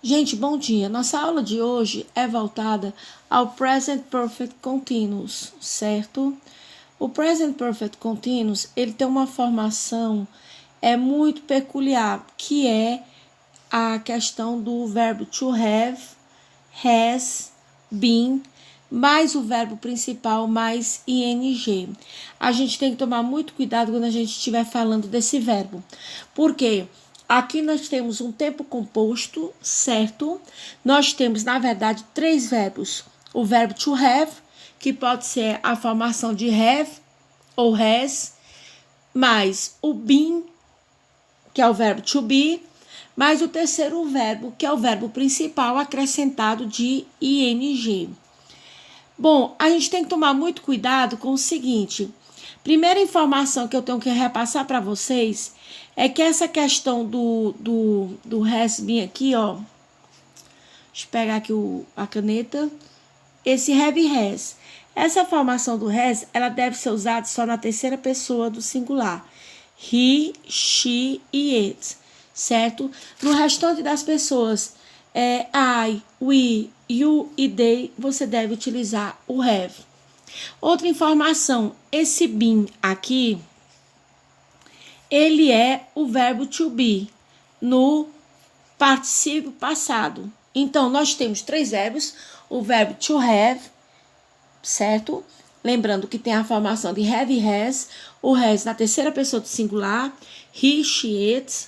Gente, bom dia. Nossa aula de hoje é voltada ao Present Perfect Continuous, certo? O Present Perfect Continuous, ele tem uma formação muito peculiar, que é a questão do verbo to have, has, been, mais o verbo principal, mais ing. A gente tem que tomar muito cuidado quando a gente estiver falando desse verbo. Por quê? Aqui nós temos um tempo composto, certo? Nós temos, na verdade, três verbos. O verbo to have, que pode ser a formação de have ou has, mais o been, que é o verbo to be, mais o terceiro verbo, que é o verbo principal acrescentado de ing. Bom, a gente tem que tomar muito cuidado com o seguinte. Primeira informação que eu tenho que repassar para vocês é que essa questão do has been aqui, ó. Deixa eu pegar aqui a caneta. Esse have has. Essa formação do has, ela deve ser usada só na terceira pessoa do singular. He, she e it, certo? No restante das pessoas, I, we, you e they, você deve utilizar o have. Outra informação, esse been aqui, ele é o verbo to be no particípio passado. Então, nós temos três verbos, o verbo to have, certo? Lembrando que tem a formação de have e has, o has na terceira pessoa do singular, he, she, it,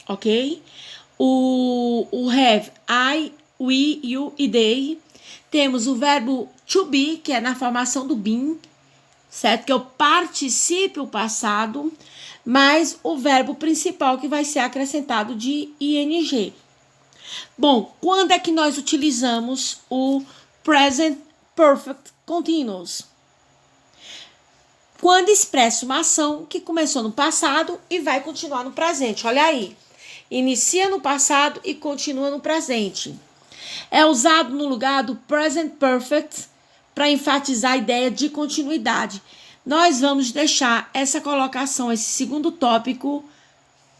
ok? O have, I, we, you e they. Temos o verbo to be, que é na formação do been, certo? Que é o particípio passado, mais o verbo principal que vai ser acrescentado de ing. Bom, quando é que nós utilizamos o present perfect continuous? Quando expressa uma ação que começou no passado e vai continuar no presente. Olha aí. Inicia no passado e continua no presente. É usado no lugar do present perfect para enfatizar a ideia de continuidade. Nós vamos deixar essa colocação, esse segundo tópico,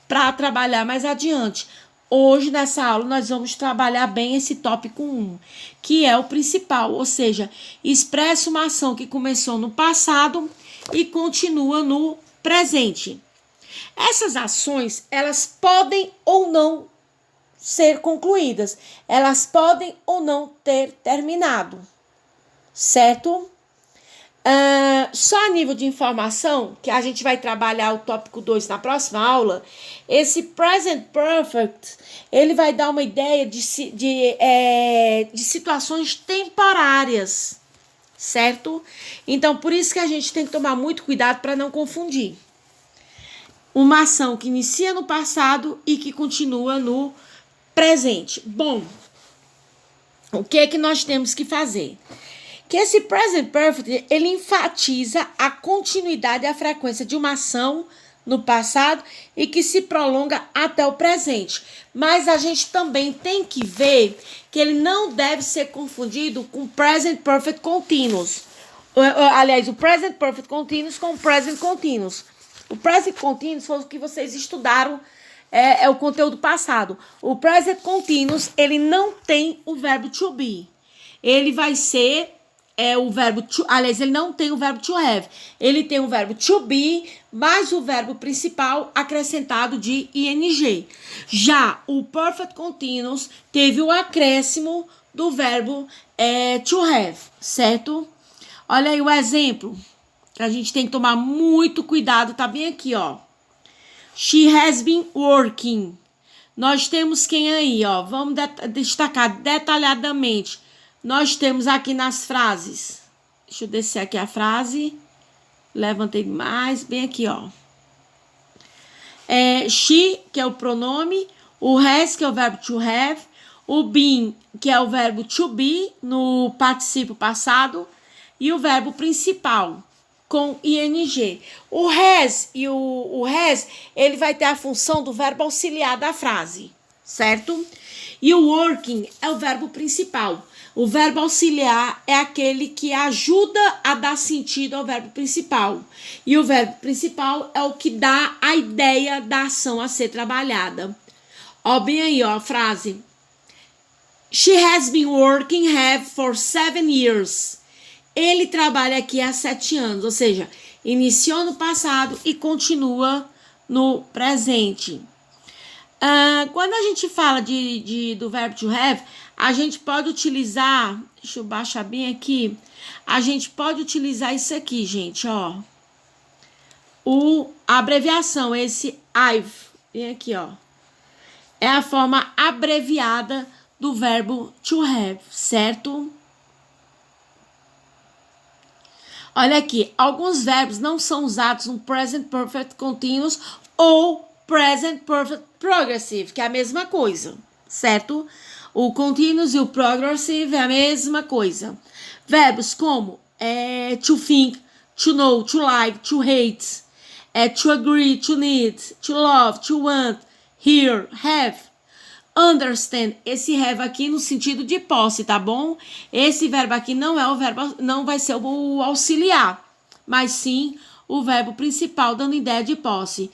para trabalhar mais adiante. Hoje, nessa aula, nós vamos trabalhar bem esse tópico 1, que é o principal, ou seja, expressa uma ação que começou no passado e continua no presente. Essas ações, elas podem ou não ser concluídas, elas podem ou não ter terminado, certo? Só a nível de informação, que a gente vai trabalhar o tópico 2 na próxima aula, esse present perfect, ele vai dar uma ideia de situações temporárias, certo? Então, por isso que a gente tem que tomar muito cuidado para não confundir. Uma ação que inicia no passado e que continua no presente. Bom, o que é que nós temos que fazer? Que esse present perfect, ele enfatiza a continuidade e a frequência de uma ação no passado e que se prolonga até o presente. Mas a gente também tem que ver que ele não deve ser confundido com present perfect continuous. Aliás, o present perfect continuous com o present continuous. O present continuous foi o que vocês estudaram, é o conteúdo passado. O present continuous, ele não tem o verbo to be. Ele vai ser o verbo to, aliás, ele não tem o verbo to have. Ele tem o verbo to be, mais o verbo principal acrescentado de ing. Já o perfect continuous teve o acréscimo do verbo to have, certo? Olha aí o exemplo. A gente tem que tomar muito cuidado, tá bem aqui, ó. She has been working. Nós temos quem aí, ó? Vamos destacar detalhadamente. Nós temos aqui nas frases. Deixa eu descer aqui a frase. Levantei mais, bem aqui, ó. She, que é o pronome. O has, que é o verbo to have. O been, que é o verbo to be, no particípio passado. E o verbo principal, com ing. O has e o has, ele vai ter a função do verbo auxiliar da frase, certo? E o working é o verbo principal. O verbo auxiliar é aquele que ajuda a dar sentido ao verbo principal. E o verbo principal é o que dá a ideia da ação a ser trabalhada. Ó, bem aí, ó, a frase. She has been working have for 7 years. Ele trabalha aqui há 7 anos, ou seja, iniciou no passado e continua no presente. Quando a gente fala do verbo to have, a gente pode utilizar, deixa eu baixar bem aqui, a gente pode utilizar isso aqui, gente, ó. A abreviação, esse I've, vem aqui, ó. É a forma abreviada do verbo to have, certo? Olha aqui, alguns verbos não são usados no present perfect continuous ou present perfect progressive, que é a mesma coisa, certo? O continuous e o progressive é a mesma coisa. Verbos como to think, to know, to like, to hate, to agree, to need, to love, to want, hear, have, understand. Esse have aqui no sentido de posse, tá bom? Esse verbo aqui não é o verbo, não vai ser o auxiliar, mas sim o verbo principal, dando ideia de posse.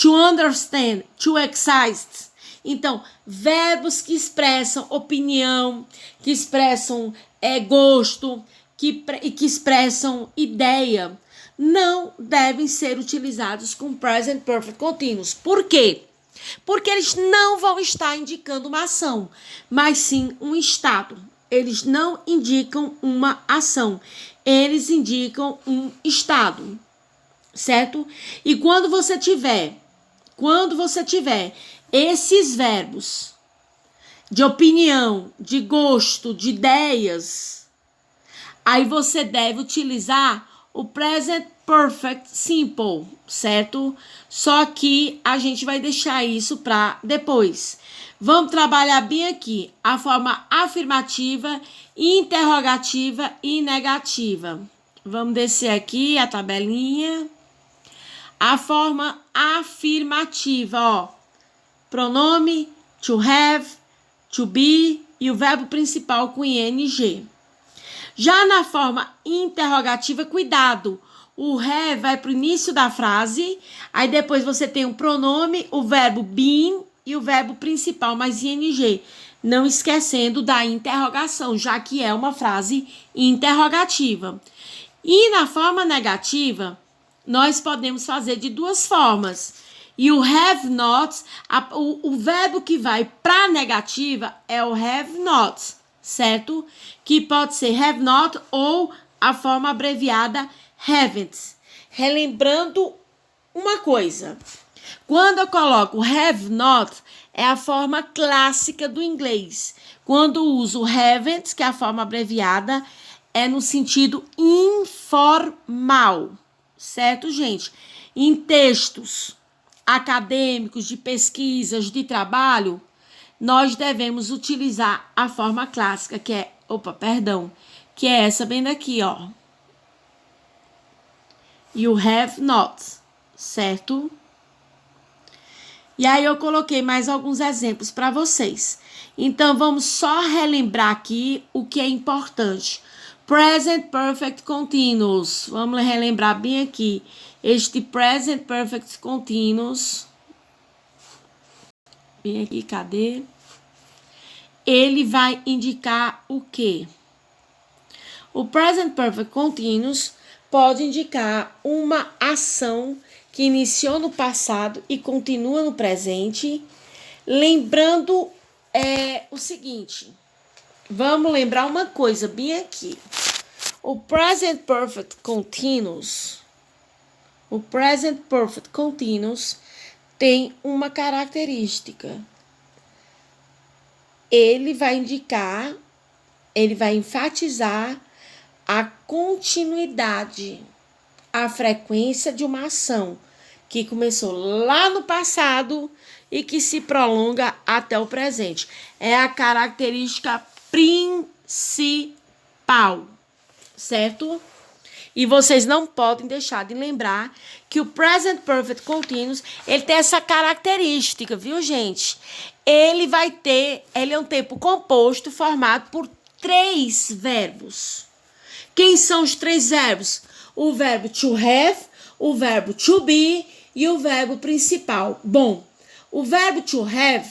To understand, to exist. Então, verbos que expressam opinião, que expressam gosto, que expressam ideia, não devem ser utilizados com present perfect continuous. Por quê? Porque eles não vão estar indicando uma ação, mas sim um estado. Eles não indicam uma ação, eles indicam um estado, certo? E quando você tiver esses verbos de opinião, de gosto, de ideias, aí você deve utilizar o present perfect simple, certo? Só que a gente vai deixar isso para depois. Vamos trabalhar bem aqui a forma afirmativa, interrogativa e negativa. Vamos descer aqui a tabelinha. A forma afirmativa, ó. Pronome, to have, to be e o verbo principal com ing. Já na forma interrogativa, cuidado. O have vai para o início da frase, aí depois você tem o pronome, o verbo been e o verbo principal mais ing. Não esquecendo da interrogação, já que é uma frase interrogativa. E na forma negativa, nós podemos fazer de duas formas. E o have not, o verbo que vai para a negativa é o have not, certo? Que pode ser have not ou a forma abreviada haven't. Relembrando uma coisa, quando eu coloco have not, é a forma clássica do inglês. Quando uso haven't, que é a forma abreviada, é no sentido informal, certo, gente? Em textos acadêmicos, de pesquisas, de trabalho, nós devemos utilizar a forma clássica, que é essa bem daqui, ó. You have not, certo? E aí eu coloquei mais alguns exemplos para vocês. Então, vamos só relembrar aqui o que é importante. Present Perfect Continuous. Vamos relembrar bem aqui. Este Present Perfect Continuous. Bem aqui, cadê? Ele vai indicar o quê? O Present Perfect Continuous pode indicar uma ação que iniciou no passado e continua no presente. Lembrando o seguinte, vamos lembrar uma coisa bem aqui. O Present Perfect Continuous tem uma característica. Ele vai enfatizar a continuidade, a frequência de uma ação que começou lá no passado e que se prolonga até o presente. É a característica principal, certo? E vocês não podem deixar de lembrar que o Present Perfect Continuous, ele tem essa característica, viu, gente? Ele é um tempo composto formado por 3 verbos. Quem são os 3 verbos? O verbo to have, o verbo to be e o verbo principal. Bom, o verbo to have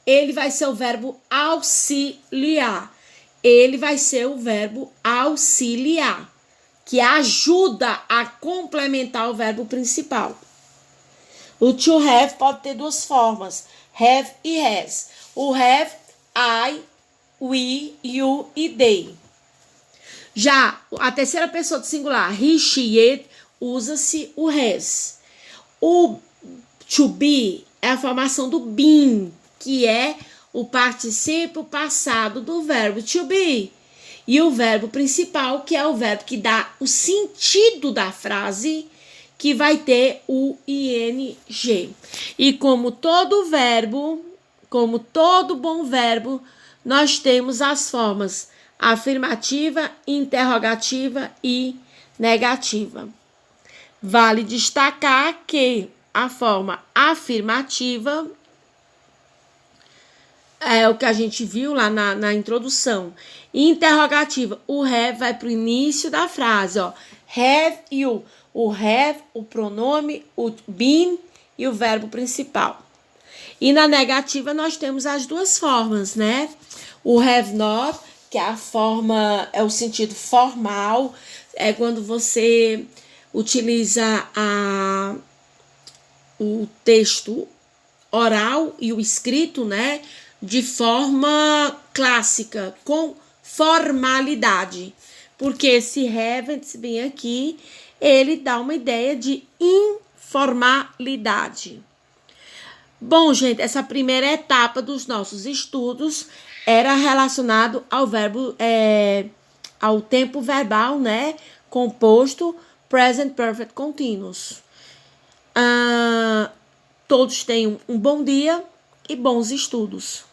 ele vai ser o verbo auxiliar. Ele vai ser o verbo auxiliar, que ajuda a complementar o verbo principal. O to have pode ter duas formas, have e has. O have, I, we, you e they. Já a terceira pessoa do singular, he, she, it, usa-se o has. O to be é a formação do been, que é o particípio passado do verbo to be. E o verbo principal, que é o verbo que dá o sentido da frase, que vai ter o ing. E como todo bom verbo, nós temos as formas afirmativa, interrogativa e negativa. Vale destacar que a forma afirmativa é o que a gente viu lá na introdução. Interrogativa, o have vai para o início da frase, ó. Have you. O have, o pronome, o been e o verbo principal. E na negativa nós temos as duas formas, né? O have not, que é a forma, é o sentido formal, é quando você utiliza o texto oral e o escrito, né? De forma clássica, com formalidade. Porque esse haven't bem aqui, ele dá uma ideia de informalidade. Bom, gente, essa primeira etapa dos nossos estudos era relacionado ao verbo, ao tempo verbal, né? Composto, present perfect continuous. Todos tenham um bom dia e bons estudos.